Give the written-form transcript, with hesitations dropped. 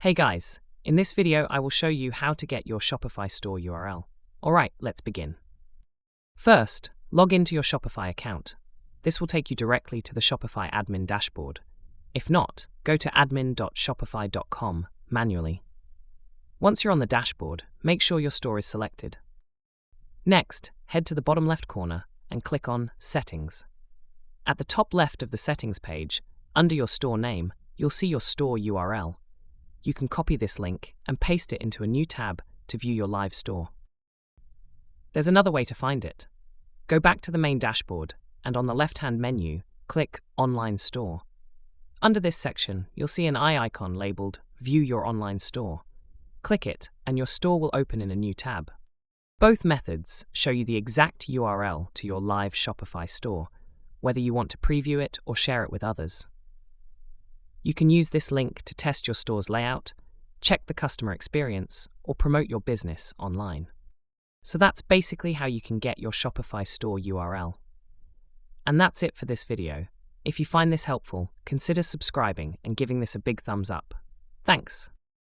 Hey guys, in this video I will show you how to get your Shopify store URL. Alright, let's begin. First, log into your Shopify account. This will take you directly to the Shopify admin dashboard. If not, go to admin.shopify.com manually. Once you're on the dashboard, make sure your store is selected. Next, head to the bottom left corner and click on Settings. At the top left of the Settings page, under your store name, you'll see your store URL. You can copy this link and paste it into a new tab to view your live store. There's another way to find it. Go back to the main dashboard and on the left-hand menu, click Online Store. Under this section, you'll see an eye icon labeled View Your Online Store. Click it and your store will open in a new tab. Both methods show you the exact URL to your live Shopify store, whether you want to preview it or share it with others. You can use this link to test your store's layout, check the customer experience, or promote your business online. So that's basically how you can get your Shopify store URL. And that's it for this video. If you find this helpful, consider subscribing and giving this a big thumbs up. Thanks.